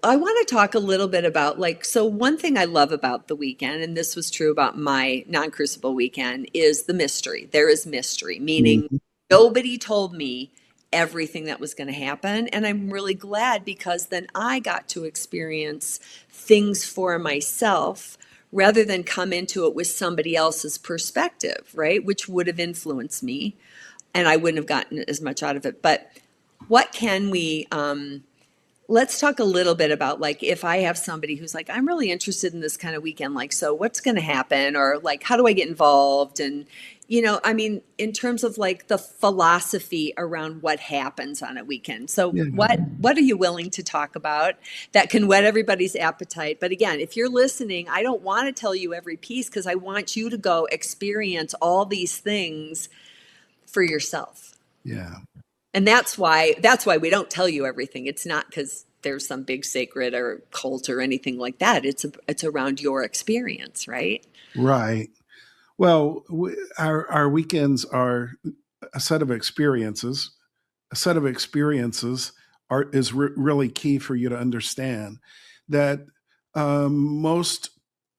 I want to talk a little bit about so one thing I love about the weekend, and this was true about my non-crucible weekend, is the mystery. There is mystery, meaning Mhm. nobody told me everything that was going to happen. And I'm really glad because then I got to experience things for myself rather than come into it with somebody else's perspective, right? Which would have influenced me and I wouldn't have gotten as much out of it. But what can we, let's talk a little bit about if I have somebody who's like, I'm really interested in this kind of weekend, so what's going to happen? Or how do I get involved? And, I mean, in terms of the philosophy around what happens on a weekend. So Yeah. what are you willing to talk about that can whet everybody's appetite? But again, if you're listening, I don't want to tell you every piece because I want you to go experience all these things for yourself. Yeah. And that's why we don't tell you everything. It's not because there's some big sacred or cult or anything like that. It's around your experience, right? Right. Well, our weekends are a set of experiences. A set of experiences is really key for you to understand that most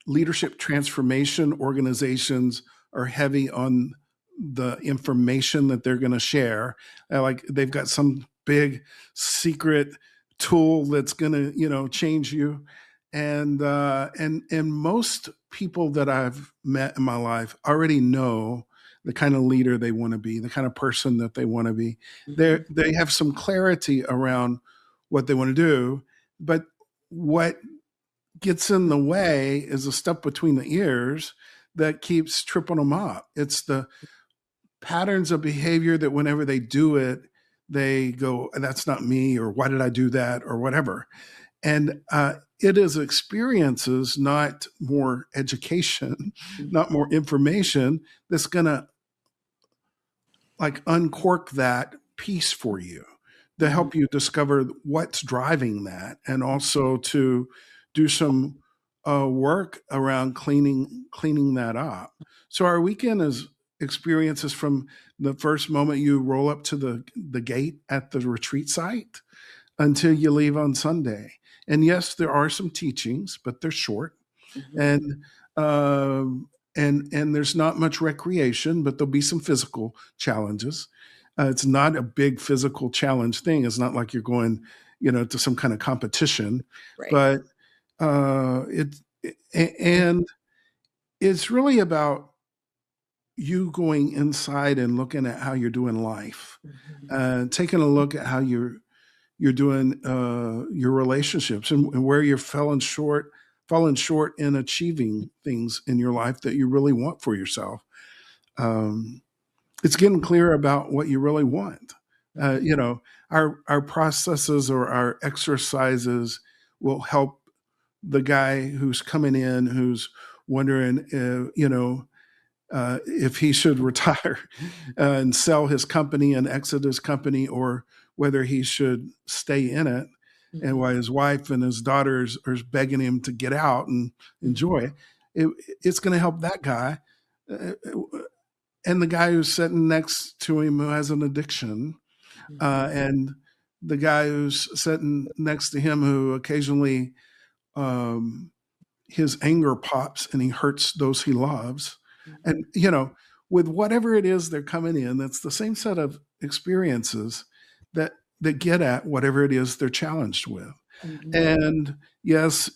leadership transformation organizations are heavy on the information that they're going to share. Like they've got some big secret tool that's going to, change you. And most people that I've met in my life already know the kind of leader they want to be, the kind of person that they want to be. Mhm. They have some clarity around what they want to do, but what gets in the way is a stuff between the ears that keeps tripping them up. It's the patterns of behavior that whenever they do it, they go, "That's not me," or "Why did I do that?" or whatever. And it is experiences, not more education, not more information, that's going to uncork that piece for you to Mhm. help you discover what's driving that, and also to do some work around cleaning that up. So our weekend is experiences from the first moment you roll up to the gate at the retreat site until you leave on Sunday. And yes, there are some teachings, but they're short. Mhm. And and there's not much recreation, but there'll be some physical challenges. It's not a big physical challenge thing. It's not like you're going, to some kind of competition, Right. but it and it's really about you going inside and looking at how you're doing life, Mhm. taking a look at how you're doing your relationships, and where you're falling short in achieving things in your life that you really want for yourself. Um, it's getting clear about what you really want. Mhm. Our processes or our exercises will help the guy who's coming in who's wondering, if he should retire and sell his company and exit his company, or whether he should stay in it. And Mhm. while his wife and his daughters are begging him to get out and Mhm. enjoy it's going to help that guy. Uh, and the guy who's sitting next to him who has an addiction, Mhm. and the guy who's sitting next to him who occasionally um, his anger pops and he hurts those he loves. Mhm. And, with whatever it is they're coming in, that's the same set of experiences that get at whatever it is they're challenged with. Mhm. And yes, uh,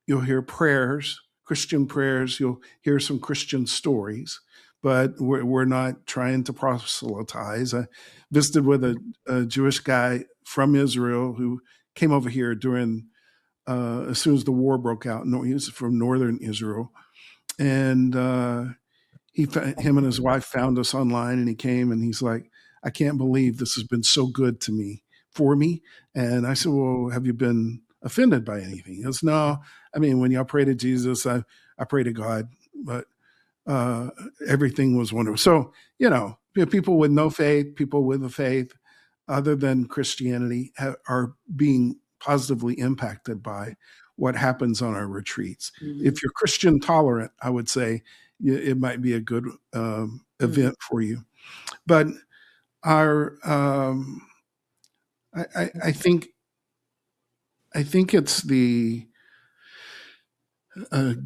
you'll hear prayers, Christian prayers. You'll hear some Christian stories, but we're not trying to proselytize. I visited with a Jewish guy from Israel who came over here during as soon as the war broke out. No, he was from northern Israel, and him and his wife found us online, and he came and he's like, "I can't believe this has been so good to me for me." And I said, "Well, have you been offended by anything?" He goes, "No, I mean, when y'all pray to Jesus, I pray to God, but uh, everything was wonderful." So people with no faith, people with a faith other than Christianity are being positively impacted by what happens on our retreats. Mhm. If you're Christian tolerant, I would say it might be a good Mhm. event for you. But our, I think I think it's the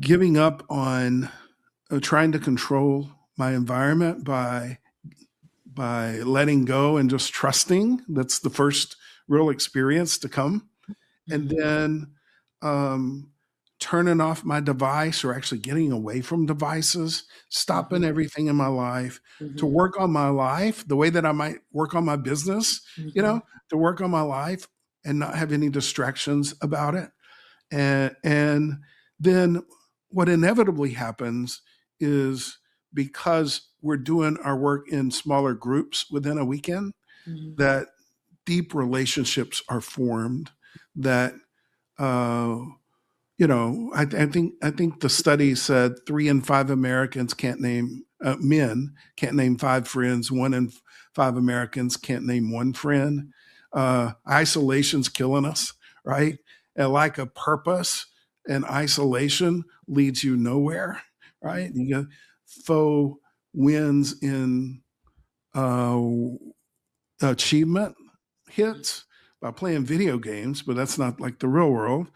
giving up on trying to control my environment by letting go and just trusting. That's the first real experience to come. And Mhm, then um, turning off my device or actually getting away from devices, stopping mhm, everything in my life to mhm, work on my life the way that I might work on my business, you mhm, know, to work on my life and not have any distractions about it. And then what inevitably happens is because we're doing our work in smaller groups within a weekend, mhm, that deep relationships are formed that uh, I think the study said 3 in 5 Americans can't name men can't name 5 friends. 1 in 5 Americans can't name one friend. Isolation's killing us, right? And like a purpose and isolation leads you nowhere, right? You got faux wins in uh, achievement hits by playing video games, but that's not like the real world,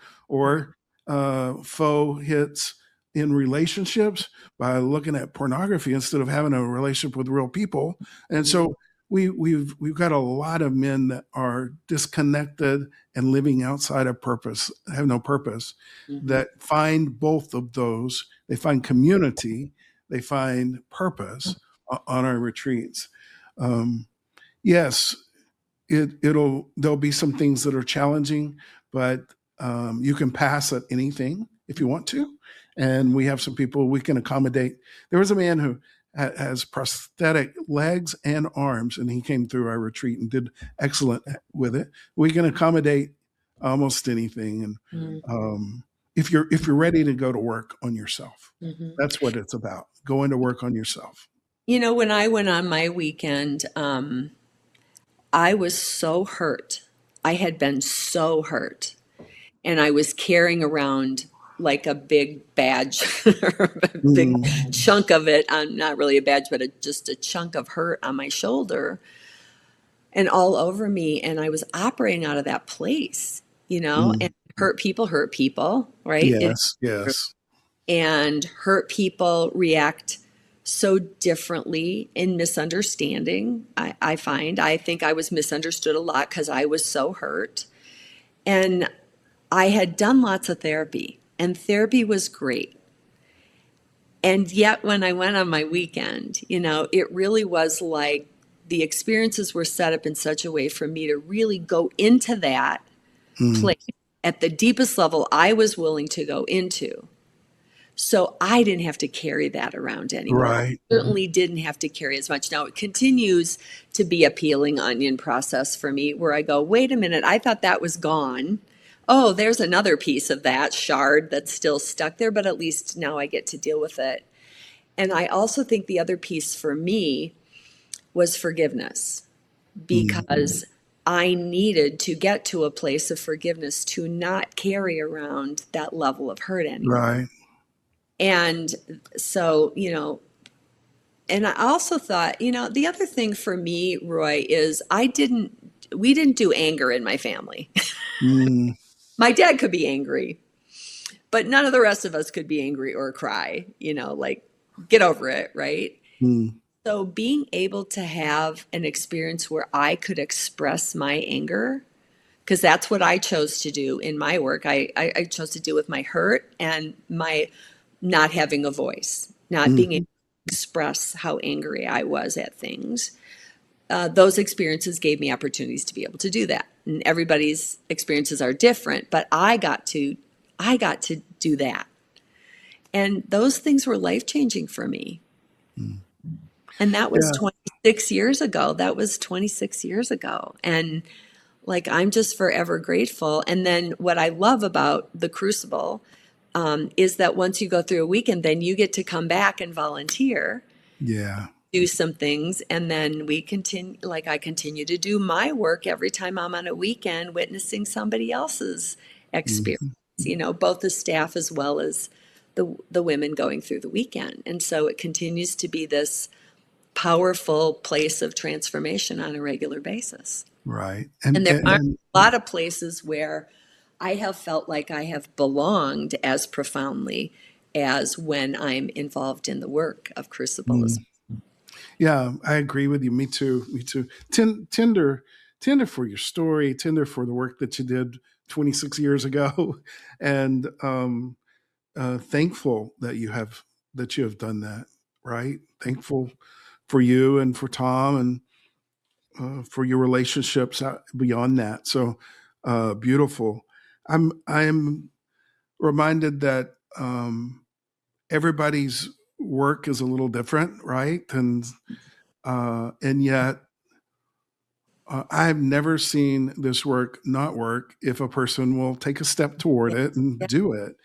mhm, or faux hits in relationships by looking at pornography instead of having a relationship with real people. And mhm, so we've got a lot of men that are disconnected and living outside of purpose, have no purpose, mhm, that find both of those. They find community, they find purpose on our retreats. Um, yes, there'll be some things that are challenging, but you can pass at anything if you want to. And we have some people we can accommodate. There was a man who has prosthetic legs and arms, and he came through our retreat and did excellent with it. We can accommodate almost anything, and mhm, um, if you're ready to go to work on yourself, mhm. that's what it's about. Going to work on yourself. When I went on my weekend, I was so hurt. I had been so hurt, and I was carrying around like a big badge or a big Mm, chunk of it on, not really a badge, but just a chunk of hurt on my shoulder and all over me. And I was operating out of that place, and mm. hurt people, right? Yes, yes. And hurt people react so differently in misunderstanding. I think I was misunderstood a lot because I was so hurt. And I had done lots of therapy, and therapy was great. And yet, when I went on my weekend, it really was like the experiences were set up in such a way for me to really go into that Mm, place at the deepest level I was willing to go into. So I didn't have to carry that around anymore. right. Certainly didn't have to carry as much. Now it continues to be a peeling onion process for me where I go, wait a minute, I thought that was gone. Oh, there's another piece of that shard that's still stuck there, but at least now I get to deal with it. And I also think the other piece for me was forgiveness Mm, because I needed to get to a place of forgiveness to not carry around that level of hurt anymore. right. And so, and I also thought, the other thing for me, Roy, is we didn't do anger in my family. Mm, My dad could be angry, but none of the rest of us could be angry or cry, like get over it, right? mm, So being able to have an experience where I could express my anger, because that's what I chose to do in my work. I chose to deal with my hurt and my not having a voice, not mm, being able to express how angry I was at things. Those experiences gave me opportunities to be able to do that. And everybody's experiences are different, but I got to do that. And those things were life changing for me. mm. And that was Yeah. 26 years ago. That was 26 years ago. And like, I'm just forever grateful. And then what I love about the Crucible is that once you go through a weekend, then you get to come back and volunteer, Yeah. do some things. And then we continue, like, I continue to do my work every time I'm on a weekend, witnessing somebody else's experience, Mm, both the staff as well as the women going through the weekend. And so it continues to be this powerful place of transformation on a regular basis. right. And And, there and aren't and a lot of places where I have felt like I have belonged as profoundly as when I'm involved in the work of Crucible. Mm. Yeah, I agree with you. Me too. Me too. Tender for your story, tender for the work that you did 26 years ago, and thankful that you have done that. Right. Thankful for you and for Tom and for your relationships beyond that. So beautiful. I'm reminded that everybody's work is a little different, right? And yet I've never seen this work not work if a person will take a step toward Yeah. it and Yeah. do it.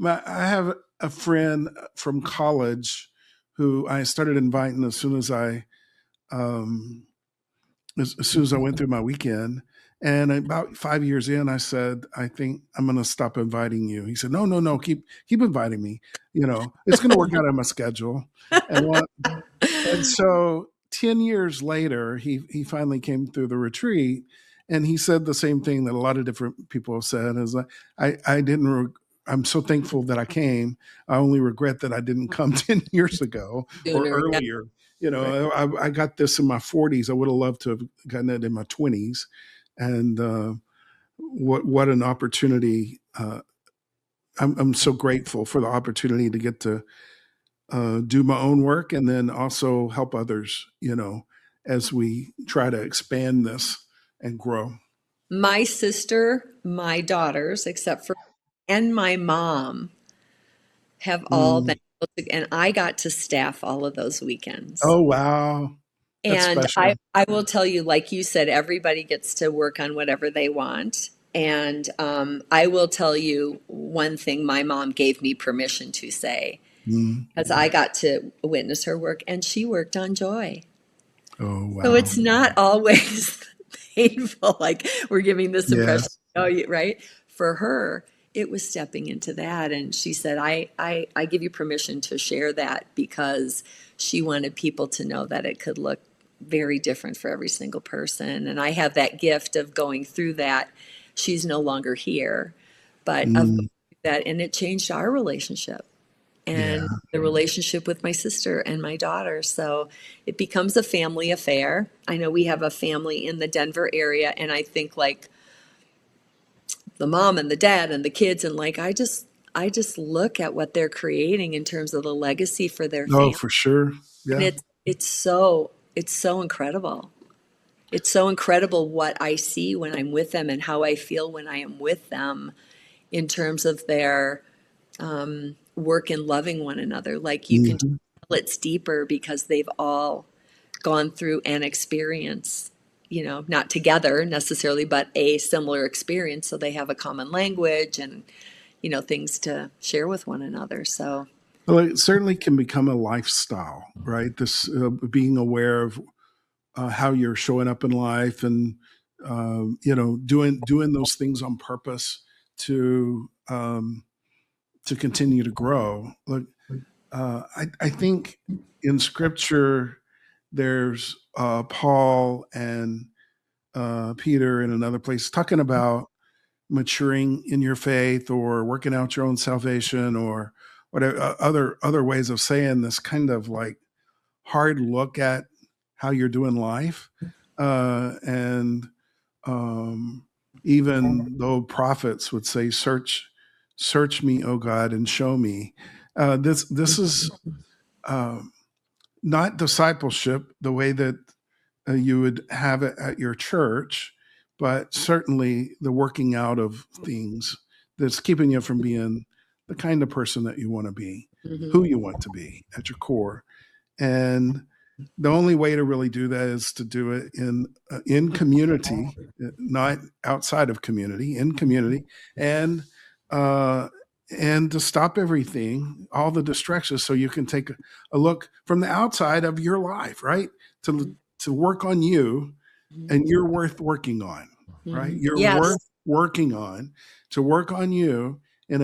I have a friend from college who I started inviting um, as soon as I went through my weekend. And about 5 years in, I said, I think I'm going to stop inviting you. He said, no, no, no, keep inviting me. It's going to work out on my schedule. And and so 10 years later, he finally came through the retreat and he said the same thing that a lot of different people have said is like, I didn't, I'm so thankful that I came. I only regret that I didn't come 10 years ago or Sooner. Yeah. earlier. Right. I got this in my 40s. I would have loved to have gotten it in my 20s. And what an opportunity. I'm so grateful for the opportunity to get to do my own work and then also help others, as we try to expand this and grow. My sister, my daughters, except for, and my mom have all been Mm. able to, and I got to staff all of those weekends. Oh, wow. That's And special. I will tell you, like you said, everybody gets to work on whatever they want. And I will tell you one thing my mom gave me permission to say, Mm. because I got to witness her work, and she worked on joy. Oh, So wow. it's not always painful, like we're giving this impression, Yes. right? For her, it was stepping into that. And she said, I give you permission to share that because she wanted people to know that it could look very different for every single person. And I have that gift of going through that. She's no longer here, but of Mm. that, and it changed our relationship Yeah. and the relationship with my sister and my daughter. So it becomes a family affair. I know we have a family in the Denver area, and I think like the mom and the dad and the kids, and like I just look at what they're creating in terms of the legacy for their Oh, family. for sure. And Yeah. it's so incredible. It's so incredible what I see when I'm with them and how I feel when I am with them in terms of their work in loving one another. Like you can Hmm. tell it's deeper because they've all gone through an experience, not together necessarily, but a similar experience. So they have a common language and, things to share with one another. So, Well, it certainly can become a lifestyle, right? This being aware of how you're showing up in life and doing those things on purpose to continue to grow. Look, I think in Scripture there's Paul and Peter in another place talking about maturing in your faith or working out your own salvation or whatever other ways of saying this kind of like hard look at how you're doing life. And um, even though prophets would say, search me, O God, and show me. This is um, not discipleship the way that you would have it at your church, but certainly the working out of things that's keeping you from being the kind of person that you want to be, mhm. who you want to be at your core. And the only way to really do that is to do it in community, not outside of community, in community, and uh, and to stop everything, all the distractions, so you can take a look from the outside of your life, right? To work on you, and you're worth working on, right? You're Yes. worth working on to work on you in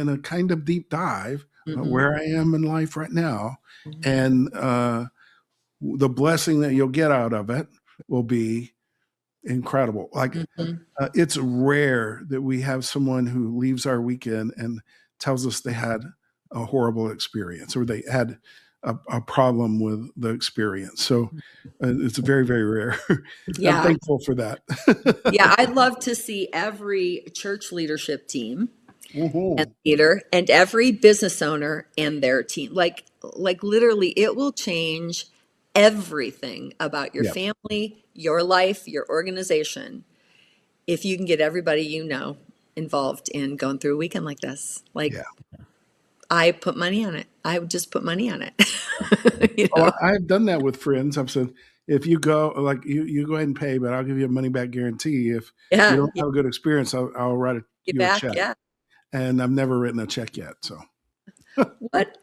a kind of deep dive Hmm. where I am in life right now, and the blessing that you'll get out of it will be incredible. Like Mhm. it's rare that we have someone who leaves our weekend and tells us they had a horrible experience or they had a problem with the experience. So it's very, very rare. I'm Yeah. thankful for that. Yeah, I'd love to see every church leadership team and Mhm. leader and every business owner and their team. Like literally it will change everything about your Yeah, family, your life, your organization if you can get everybody you know involved in going through a weekend like this. Like yeah. I put money on it. I would just put money on it. You Oh, know? I've done that with friends. I've said, if you go, like you go ahead and pay, but I'll give you a money back guarantee. If you Yeah, don't yeah. have a good experience, I'll write Get you a back. check. Yeah. And I've never written a check yet. So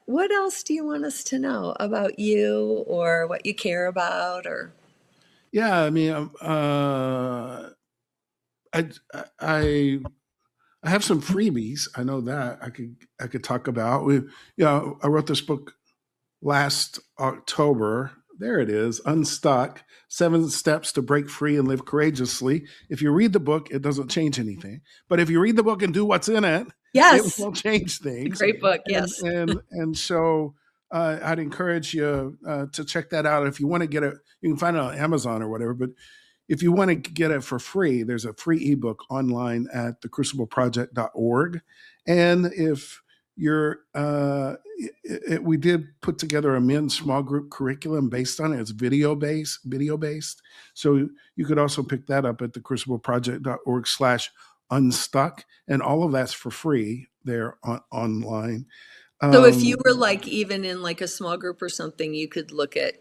What else do you want us to know about you or what you care about or yeah, I mean, I I I have some freebies. I know that I could talk about. I wrote this book last October. There it is, Unstuck: 7 Steps to Break Free and Live Courageously. If you read the book, it doesn't change anything. But if you read the book and do what's in it, it yes, will change a things. great book. And Yes. and so I'd encourage you to check that out. If you want to get it, you can find it on Amazon or whatever. But if you want to get it for free, there's a free ebook online at thecrucibleproject.org. And if you're, we did put together a men's small group curriculum based on it. It's video based. So you could also pick that up at thecrucibleproject.org/unstuck. And all of that's for free there online. So if you Um, were like even in like a small group or something, you could look at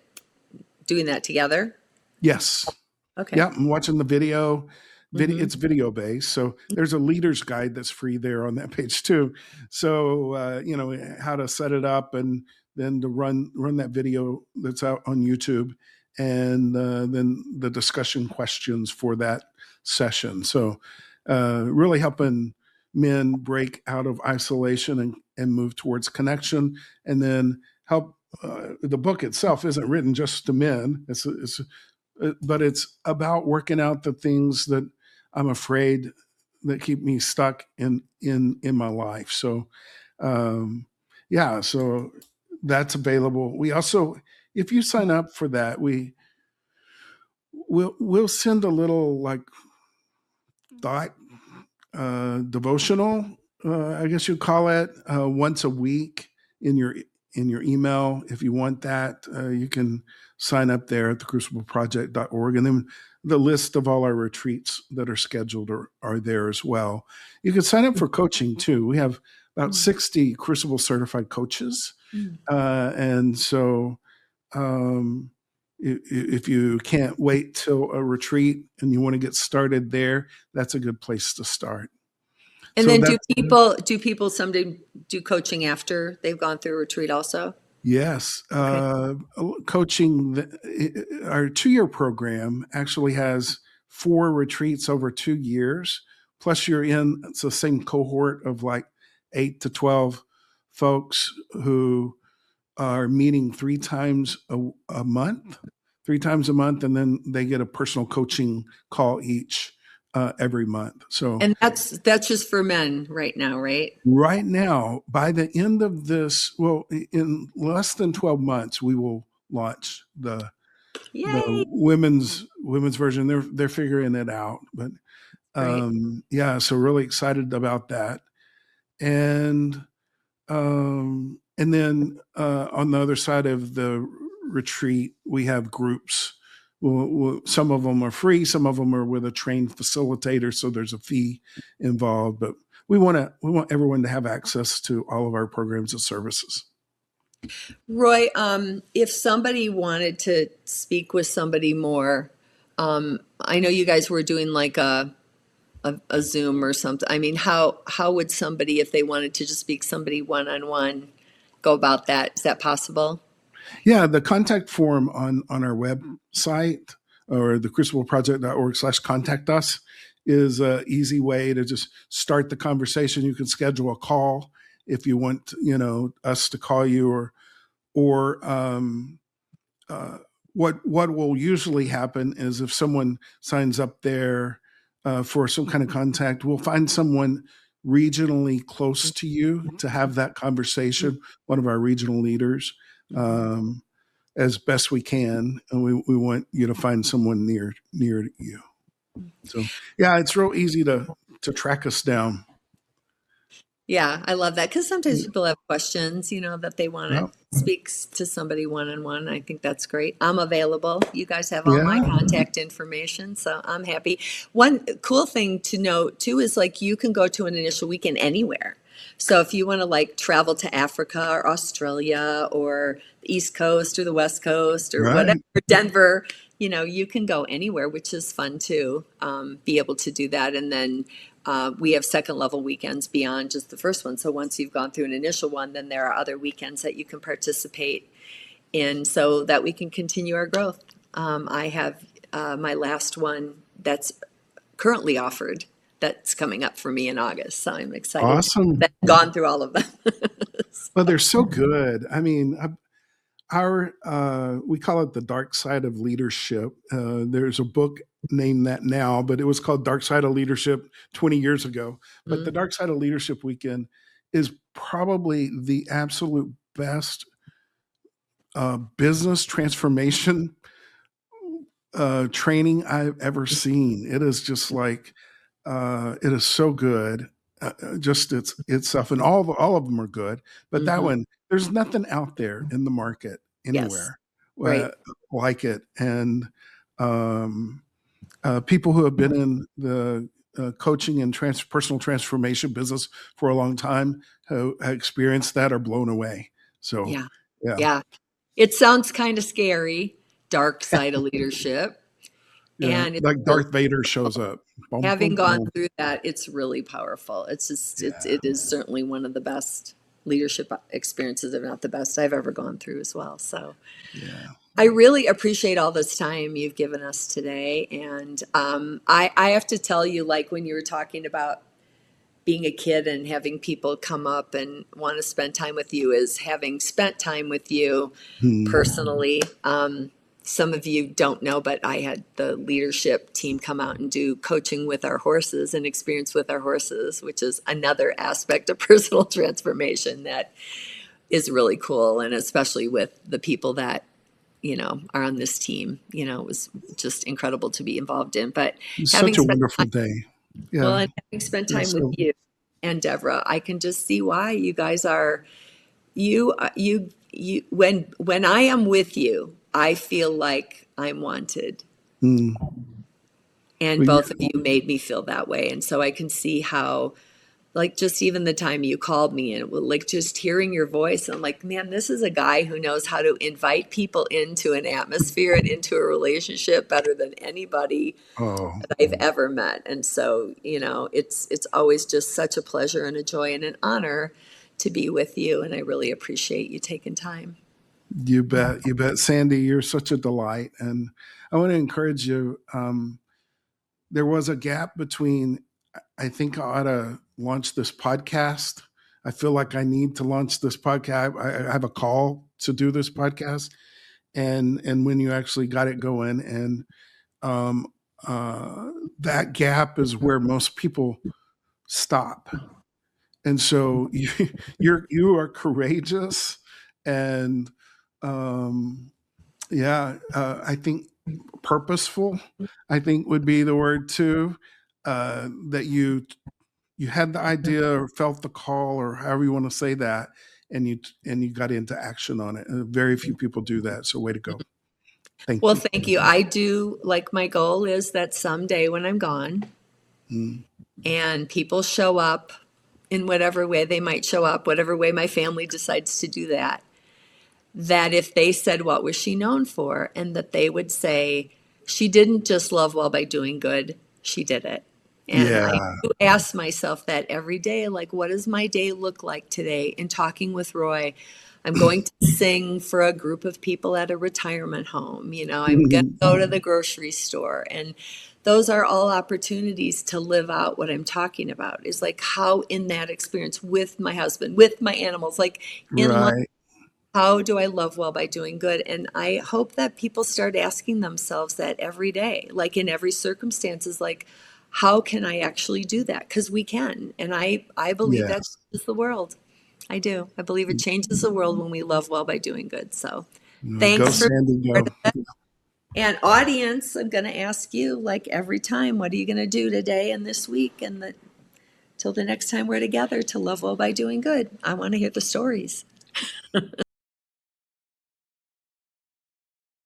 doing that together. yes. Okay. Yeah, I'm watching the video. Hmm. It's video based, so there's a leader's guide that's free there on that page too. So how to set it up, and then to run that video that's out on YouTube, and then the discussion questions for that session. So really helping men break out of isolation and move towards connection, and then help. The book itself isn't written just to men. But it's about working out the things that I'm afraid that keep me stuck in my life. So, um, yeah, so that's available. We also, if you sign up for that, we'll send a little like thought devotional, I guess you'd call it, once a week in your email. If you want that, you can sign up there at thecrucibleproject.org. And then the list of all our retreats that are scheduled are there as well. You can sign up for coaching too. We have about 60 Crucible certified coaches. And so um, if you can't wait till a retreat and you want to get started there, that's a good place to start. And So then that's do people someday do coaching after they've gone through a retreat also? yes. Okay. Coaching, our 2 year program actually has 4 retreats over 2 years. Plus, you're in it's the same cohort of like 8 to 12 folks who are meeting 3 times a month, 3 times a month, and then they get a personal coaching call each every month. So And that's just for men right now, right? right now, by the end of this, well, in less than 12 months, we will launch the Yay. women's version. They're figuring it out, but Great. yeah, so really excited about that. And then on the other side of the retreat, we have groups. Some of them are free, some of them are with a trained facilitator, so there's a fee involved. But we want everyone to have access to all of our programs and services. Roy, if somebody wanted to speak with somebody more, I know you guys were doing like a Zoom or something. I mean, how would somebody, if they wanted to just speak somebody one on one, go about that? Is that possible? Yeah, the contact form on our website or the crucibleproject.org/contact us is an easy way to just start the conversation. You can schedule a call if you want, us to call you, or uh, what will usually happen is if someone signs up there for some kind of contact, we'll find someone regionally close to you to have that conversation. One of our regional leaders, um, as best we can, and we want you to find someone near you. So yeah, it's real easy to track us down. Yeah, I love that because sometimes people have questions, that they want to Yeah, speak to somebody one on one. I think that's great. I'm available. You guys have all my yeah, contact information, so I'm happy. One cool thing to note too is like you can go to an initial weekend anywhere. So if you want to like travel to Africa or Australia or the East Coast or the West Coast or whatever, right. Denver, you can go anywhere, which is fun too. Be able to do that, and then we have second level weekends beyond just the first one. So once you've gone through an initial one, then there are other weekends that you can participate in so that we can continue our growth. I have my last one that's currently offered that's coming up for me in August. So I'm excited to Awesome. have gone through all of them. Well, they're so good. I mean, our we call it the dark side of leadership. There's a book named that now, but it was called Dark Side of Leadership 20 years ago. But the Mm, Dark Side of Leadership weekend is probably the absolute best business transformation training I've ever seen. It is just like it is so good. Just its itself, and all of them are good. But that mhm. one, there's nothing out there in the market Yes, anywhere uh, right. like it. And um, people who have been in the coaching and personal transformation business for a long time who have experienced that are blown away. So, Yeah, yeah, yeah. It sounds kind of scary, dark side of leadership, yeah, and it's like really Darth Vader shows up. Boom, having boom, gone boom. through that, it's really powerful. It's just Yeah, it is certainly one of the best leadership experiences, if not the best I've ever gone through as well. So yeah. I really appreciate all this time you've given us today. And I have to tell you, like when you were talking about being a kid and having people come up and want to spend time with you, is having spent time with you Hmm. personally. Some of you don't know, but I had the leadership team come out and do coaching with our horses and experience with our horses, which is another aspect of personal transformation that is really cool. And especially with the people that, are on this team, it was just incredible to be involved in. But It's having such a spent wonderful time, day. well, Yeah. and having spent Yeah. time with So, you and Deborah, I can just see why you guys are you when I am with you, I feel like I'm wanted. mm, And we, both of you made me feel that way. And so I can see how, like, just even the time you called me and like just hearing your voice, I'm like, man, this is a guy who knows how to invite people into an atmosphere and into a relationship better than anybody oh, that I've ever met. And so, it's always just such a pleasure and a joy and an honor to be with you. And I really appreciate you taking time. you bet. You bet. Sandy, you're such a delight. And I want to encourage you. There was a gap between, I think I ought to launch this podcast. I feel like I need to launch this podcast. I have a call to do this podcast. And when you actually got it going, and um, uh, that gap is where most people stop. And so you are courageous, and um, yeah, I think purposeful, I think would be the word too. That you had the idea or felt the call or however you want to say that, and you got into action on it. Very few people do that. So way to go. Thank Well, you. thank you. I do like my goal is that someday when I'm gone Mm, and people show up in whatever way they might show up, whatever way my family decides to do that, that if they said, what was she known for? And that they would say, she didn't just love well by doing good, she did it. And I yeah. do ask myself that every day, like, what does my day look like today? In talking with Roy, I'm going to sing for a group of people at a retirement home. I'm going to go to the grocery store. And those are all opportunities to live out what I'm talking about is like how in that experience with my husband, with my animals, like in life, Right. How do I love well by doing good? And I hope that people start asking themselves that every day, like in every circumstance, is like, how can I actually do that? Because we can. And I believe that Yes. changes the world. I do. I believe it changes the world when we love well by doing good. So Go thanks for Sandy, part go. of it. And audience, I'm going to ask you, like every time, what are you going to do today and this week and till the next time we're together to love well by doing good? I want to hear the stories.